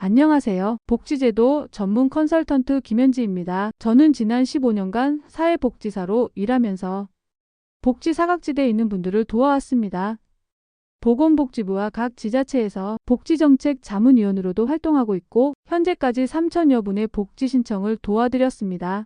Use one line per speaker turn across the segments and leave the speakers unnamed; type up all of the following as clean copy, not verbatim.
안녕하세요. 복지제도 전문 컨설턴트 김현지입니다. 저는 지난 15년간 사회복지사로 일하면서 복지 사각지대에 있는 분들을 도와왔습니다. 보건복지부와 각 지자체에서 복지정책 자문위원으로도 활동하고 있고 현재까지 3천여 분의 복지 신청을 도와드렸습니다.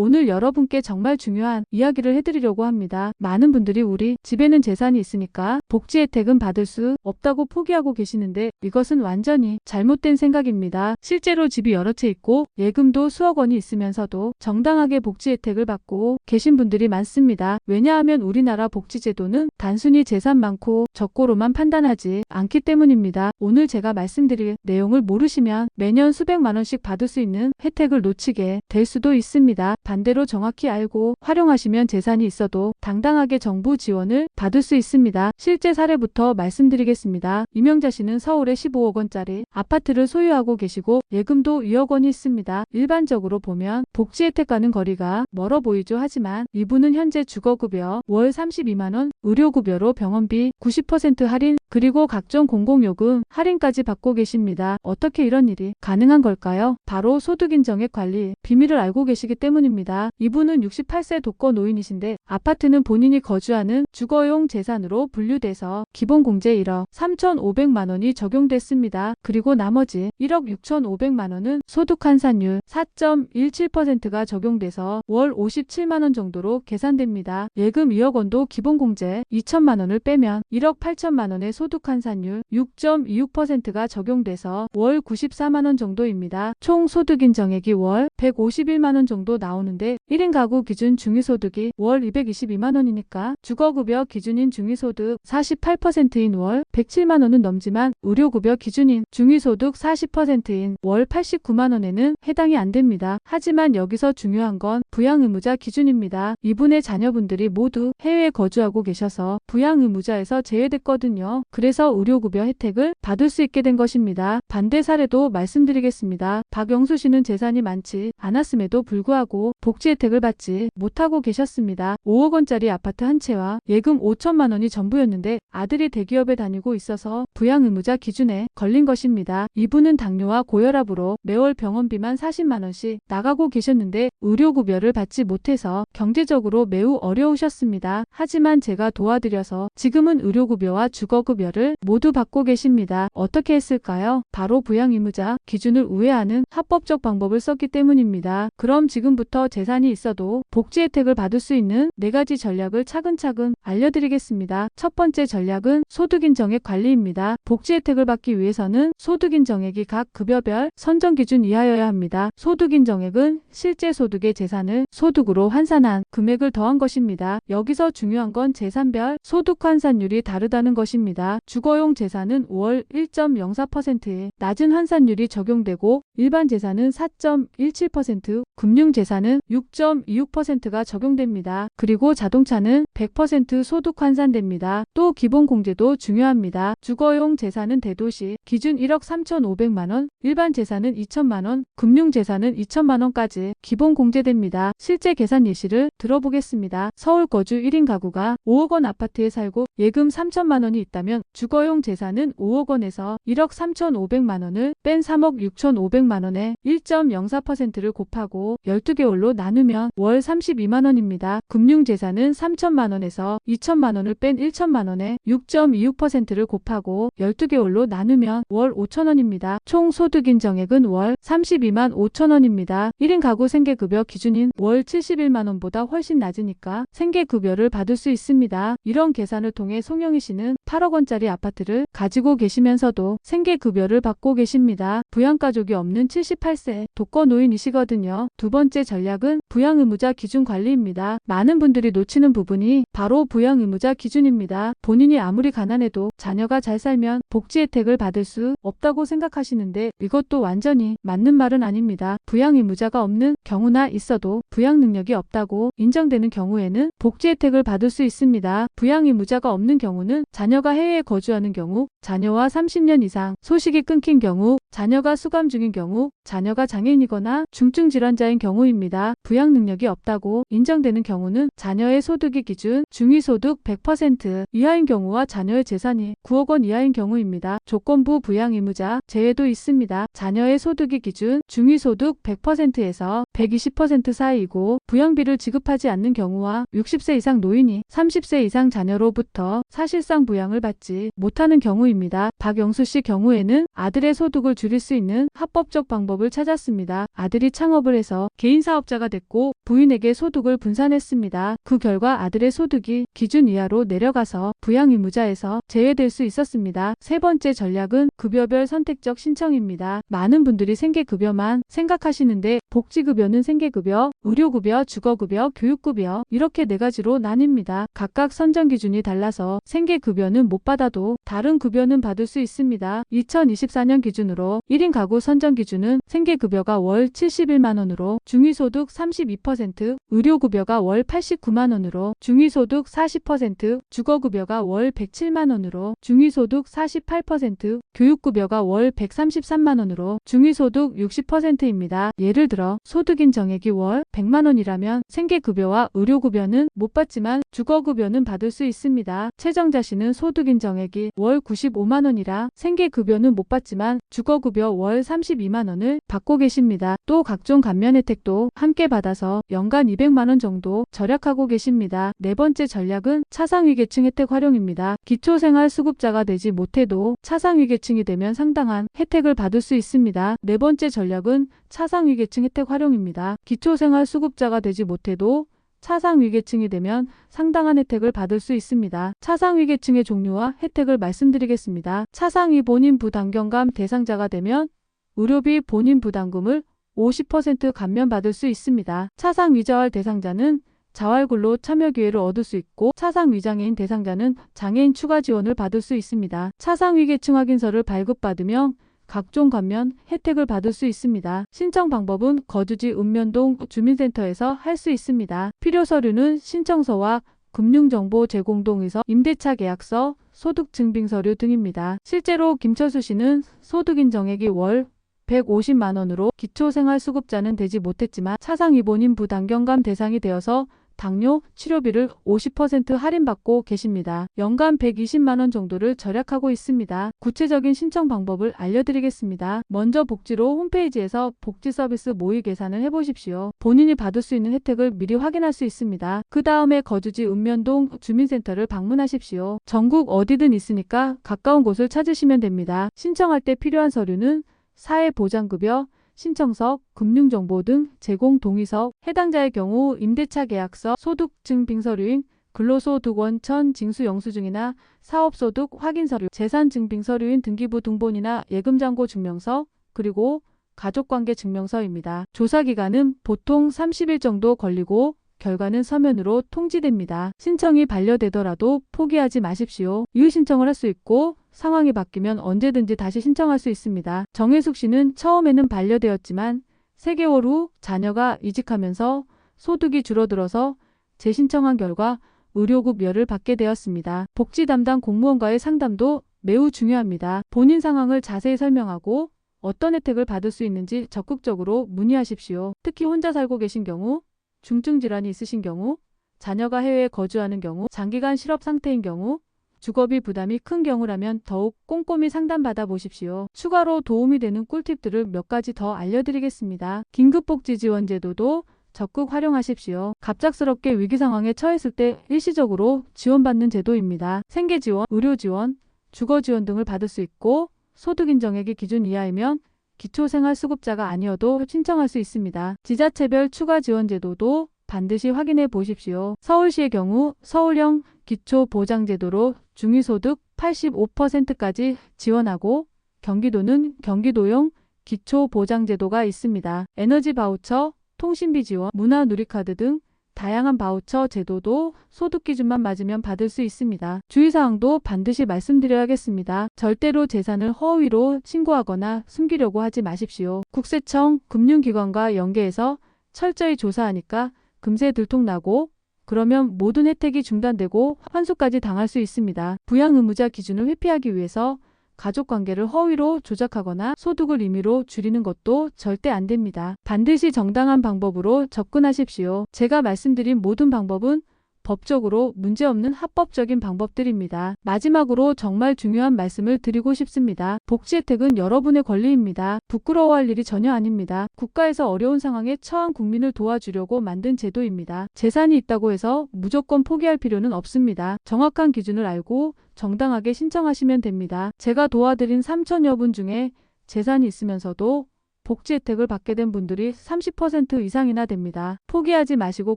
오늘 여러분께 정말 중요한 이야기를 해드리려고 합니다. 많은 분들이 우리 집에는 재산이 있으니까 복지 혜택은 받을 수 없다고 포기하고 계시는데 이것은 완전히 잘못된 생각입니다. 실제로 집이 여러 채 있고 예금도 수억 원이 있으면서도 정당하게 복지 혜택을 받고 계신 분들이 많습니다. 왜냐하면 우리나라 복지제도는 단순히 재산 많고 적고로만 판단하지 않기 때문입니다. 오늘 제가 말씀드릴 내용을 모르시면 매년 수백만 원씩 받을 수 있는 혜택을 놓치게 될 수도 있습니다. 반대로 정확히 알고 활용하시면 재산이 있어도 당당하게 정부 지원을 받을 수 있습니다. 실제 사례부터 말씀드리겠습니다. 이명자 씨는 서울에 15억 원짜리 아파트를 소유하고 계시고 예금도 2억 원이 있습니다. 일반적으로 보면 복지 혜택과는 거리가 멀어 보이죠. 하지만 이분은 현재 주거급여 월 32만 원, 의료급여로 병원비 90% 할인, 그리고 각종 공공요금 할인까지 받고 계십니다. 어떻게 이런 일이 가능한 걸까요? 바로 소득인정액 관리 비밀을 알고 계시기 때문입니다. 이분은 68세 독거 노인이신데 아파트는 본인이 거주하는 주거용 재산으로 분류돼서 기본공제 1억 3,500만 원이 적용됐습니다. 그리고 나머지 1억 6,500만 원은 소득환산율 4.17%가 적용돼서 월 57만 원 정도로 계산됩니다. 예금 2억 원도 기본공제 2천만 원을 빼면 1억 8천만 원의 소득환산율 6.26%가 적용돼서 월 94만 원 정도입니다. 총 소득인정액이 월 151만 원 정도 나오는데 1인 가구 기준 중위소득이 월 222만 원이니까 주거급여 기준인 중위소득 48%인 월 107만 원은 넘지만 의료급여 기준인 중위소득 40%인 월 89만 원에는 해당이 안 됩니다. 하지만 여기서 중요한 건 부양의무자 기준입니다. 이분의 자녀분들이 모두 해외에 거주하고 계셔서 부양의무자에서 제외됐거든요. 그래서 의료급여 혜택을 받을 수 있게 된 것입니다. 반대 사례도 말씀드리겠습니다. 박영수 씨는 재산이 많지 않았음에도 불구하고 복지 혜택을 받지 못하고 계셨습니다. 5억 원짜리 아파트 한 채와 예금 5천만 원이 전부였는데 아들이 대기업에 다니고 있어서 부양의무자 기준에 걸린 것입니다. 이분은 당뇨와 고혈압으로 매월 병원비만 40만 원씩 나가고 계셨는데 의료급여를 받지 못해서 경제적으로 매우 어려우셨습니다. 하지만 제가 도와드려서 지금은 의료급여와 주거급여를 모두 받고 계십니다. 어떻게 했을까요? 바로 부양의무자 기준을 우회하는 합법적 방법을 썼기 때문입니다. 그럼 지금부터 재산이 있어도 복지 혜택을 받을 수 있는 4가지 전략을 차근차근 알려드리겠습니다. 첫 번째 전략은 소득인정액 관리입니다. 복지 혜택을 받기 위해서는 소득인정액이 각 급여별 선정 기준 이하여야 합니다. 소득인정액은 실제 소득의 재산을 소득으로 환산한 금액을 더한 것입니다. 여기서 중요한 건 재산별 소득 환산율이 다르다는 것입니다. 주거용 재산은 월 1.04%의 낮은 환산율이 적용되고 일반 재산은 4.17%, 금융재산은 6.26%가 적용됩니다. 그리고 자동차는 100% 소득 환산됩니다. 또 기본공제도 중요합니다. 주거용 재산은 대도시 기준 1억 3,500만 원, 일반 재산은 2천만 원, 금융재산은 2천만 원까지 기본공제됩니다. 실제 계산 예시를 들어보겠습니다. 서울 거주 1인 가구가 5억 원 아파트에 살고 예금 3천만 원이 있다면 주거용 재산은 5억 원에서 1억 3,500만 원을 뺀 3억 6,500만 원에 1.04%를 곱하고 12개월로 나누면 월 32만 원입니다. 금융재산은 3천만 원에서 2천만 원을 뺀 1천만 원에 6.26%를 곱하고 12개월로 나누면 월 5천 원입니다. 총 소득인정액은 월 32만 5천 원입니다. 1인 가구 생계급여 기준인 월 71만 원보다 훨씬 낮으니까 생계급여를 받을 수 있습니다. 이런 계산을 통해 송영희 씨는 8억 원짜리 아파트를 가지고 계시면서도 생계급여를 받고 계십니다. 부양가족이 없는 78세 독거 노인이시거든요. 두 번째 전략은 부양의무자 기준 관리입니다. 많은 분들이 놓치는 부분이 바로 부양의무자 기준입니다. 본인이 아무리 가난해도 자녀가 잘 살면 복지 혜택을 받을 수 없다고 생각하시는데 이것도 완전히 맞는 말은 아닙니다. 부양의무자가 없는 경우나 있어도 부양 능력이 없다고 인정되는 경우에는 복지 혜택을 받을 수 있습니다. 부양의무자가 없는 경우는 자녀가 해외에 거주하는 경우, 자녀와 30년 이상 소식이 끊긴 경우, 자녀가 수감 중인 경우, 자녀가 장애인이거나 중증 질환자인 경우입니다. 부양 능력이 없다고 인정되는 경우는 자녀의 소득이 기준 중위소득 100% 이하인 경우와 자녀의 재산이 9억 원 이하인 경우입니다. 조건부 부양 의무자 제외도 있습니다. 자녀의 소득이 기준 중위소득 100%에서 120% 사이이고 부양비를 지급하지 않는 경우와 60세 이상 노인이 30세 이상 자녀로부터 사실상 부양을 받지 못하는 경우입니다. 박영수 씨 경우에는 아들의 소득을 줄일 수 있는 합법적 방법을 찾았습니다. 아들이 창업을 해서 개인 사업자가 됐고 부인에게 소득을 분산했습니다. 그 결과 아들의 소득이 기준 이하로 내려가서 부양 의무자에서 제외될 수 있었습니다. 세 번째 전략은 급여별 선택적 신청입니다. 많은 분들이 생계급여만 생각하시는데 복지급여는 생계급여, 의료급여, 주거급여, 교육급여 이렇게 네 가지로 나뉩니다. 각각 선정 기준이 달라서 생계급여는 못 받아도 다른 급여는 받을 수 있습니다. 2024년 기준으로 1인 가구 선정 기준은 생계급여가 월 71만 원으로 중위소득 32%, 의료급여가 월 89만 원으로 중위소득 40%, 주거급여가 월 107만 원으로 중위소득 48%, 교육급여가 월 133만 원으로 중위소득 60%입니다. 예를 들어 소득인 정액이 월 100만 원이라면 생계급여와 의료급여는 못 받지만 주거급여는 받을 수 있습니다. 최정자씨는 소득인 정액이 월 95만 원이라 생계급여는 못 받지만 주거급여 월 32만 원을 받고 계십니다. 또 각종 감면 혜택도 함께 받아서 연간 200만 원 정도 절약하고 계십니다. 네 번째 전략은 차상위계층 혜택 활용입니다. 기초생활수급자가 되지 못해도 차상위계층이 되면 상당한 혜택을 받을 수 있습니다. 네 번째 전략은 차상위계층 혜택 활용입니다. 기초생활수급자가 되지 못해도 차상위계층이 되면 상당한 혜택을 받을 수 있습니다. 차상위계층의 종류와 혜택을 말씀드리겠습니다. 차상위 본인 부담경감 대상자가 되면 의료비 본인 부담금을 50% 감면받을 수 있습니다. 차상위자활 대상자는 자활근로 참여 기회를 얻을 수 있고 차상위장애인 대상자는 장애인 추가 지원을 받을 수 있습니다. 차상위계층 확인서를 발급받으면 각종 감면 혜택을 받을 수 있습니다. 신청 방법은 거주지 읍면동 주민센터에서 할 수 있습니다. 필요 서류는 신청서와 금융정보 제공동의서, 임대차 계약서, 소득증빙서류 등입니다. 실제로 김철수 씨는 소득인 정액이 월 150만 원으로 기초생활수급자는 되지 못했지만 차상위 본인 부담경감 대상이 되어서 당뇨 치료비를 50% 할인받고 계십니다. 연간 120만 원 정도를 절약하고 있습니다. 구체적인 신청 방법을 알려드리겠습니다. 먼저 복지로 홈페이지에서 복지 서비스 모의 계산을 해보십시오. 본인이 받을 수 있는 혜택을 미리 확인할 수 있습니다. 그 다음에 거주지 읍면동 주민센터를 방문하십시오. 전국 어디든 있으니까 가까운 곳을 찾으시면 됩니다. 신청할 때 필요한 서류는 사회보장급여, 신청서, 금융정보 등 제공 동의서, 해당자의 경우 임대차 계약서, 소득증빙서류인 근로소득원천 징수 영수증이나 사업소득 확인서류, 재산증빙서류인 등기부 등본이나 예금잔고 증명서, 그리고 가족관계 증명서입니다. 조사기간은 보통 30일 정도 걸리고 결과는 서면으로 통지됩니다. 신청이 반려되더라도 포기하지 마십시오. 이의 신청을 할 수 있고 상황이 바뀌면 언제든지 다시 신청할 수 있습니다. 정혜숙 씨는 처음에는 반려되었지만 3개월 후 자녀가 이직하면서 소득이 줄어들어서 재신청한 결과 의료급여를 받게 되었습니다. 복지 담당 공무원과의 상담도 매우 중요합니다. 본인 상황을 자세히 설명하고 어떤 혜택을 받을 수 있는지 적극적으로 문의하십시오. 특히 혼자 살고 계신 경우, 중증 질환이 있으신 경우, 자녀가 해외에 거주하는 경우, 장기간 실업 상태인 경우, 주거비 부담이 큰 경우라면 더욱 꼼꼼히 상담받아 보십시오. 추가로 도움이 되는 꿀팁들을 몇 가지 더 알려드리겠습니다. 긴급복지지원제도도 적극 활용하십시오. 갑작스럽게 위기 상황에 처했을 때 일시적으로 지원받는 제도입니다. 생계지원, 의료지원, 주거지원 등을 받을 수 있고 소득인 정액이 기준 이하이면 기초생활수급자가 아니어도 신청할 수 있습니다. 지자체별 추가지원제도도 반드시 확인해 보십시오. 서울시의 경우 서울형 기초보장제도로 중위소득 85%까지 지원하고 경기도는 경기도용 기초보장제도가 있습니다. 에너지 바우처, 통신비 지원, 문화누리카드 등 다양한 바우처 제도도 소득 기준만 맞으면 받을 수 있습니다. 주의사항도 반드시 말씀드려야겠습니다. 절대로 재산을 허위로 신고하거나 숨기려고 하지 마십시오. 국세청, 금융기관과 연계해서 철저히 조사하니까 금세 들통나고 그러면 모든 혜택이 중단되고 환수까지 당할 수 있습니다. 부양 의무자 기준을 회피하기 위해서 가족관계를 허위로 조작하거나 소득을 임의로 줄이는 것도 절대 안 됩니다. 반드시 정당한 방법으로 접근하십시오. 제가 말씀드린 모든 방법은 법적으로 문제없는 합법적인 방법들입니다. 마지막으로 정말 중요한 말씀을 드리고 싶습니다. 복지 혜택은 여러분의 권리입니다. 부끄러워할 일이 전혀 아닙니다. 국가에서 어려운 상황에 처한 국민을 도와주려고 만든 제도입니다. 재산이 있다고 해서 무조건 포기할 필요는 없습니다. 정확한 기준을 알고 정당하게 신청하시면 됩니다. 제가 도와드린 3천여 분 중에 재산이 있으면서도 복지 혜택을 받게 된 분들이 30% 이상이나 됩니다. 포기하지 마시고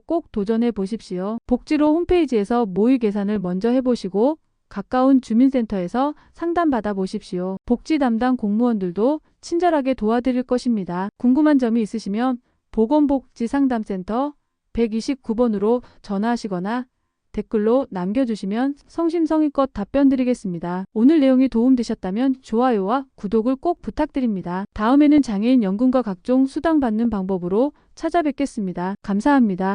꼭 도전해 보십시오. 복지로 홈페이지에서 모의 계산을 먼저 해보시고 가까운 주민센터에서 상담받아 보십시오. 복지 담당 공무원들도 친절하게 도와드릴 것입니다. 궁금한 점이 있으시면 보건복지상담센터 129번으로 전화하시거나 댓글로 남겨주시면 성심성의껏 답변 드리겠습니다. 오늘 내용이 도움되셨다면 좋아요와 구독을 꼭 부탁드립니다. 다음에는 장애인 연금과 각종 수당 받는 방법으로 찾아뵙겠습니다. 감사합니다.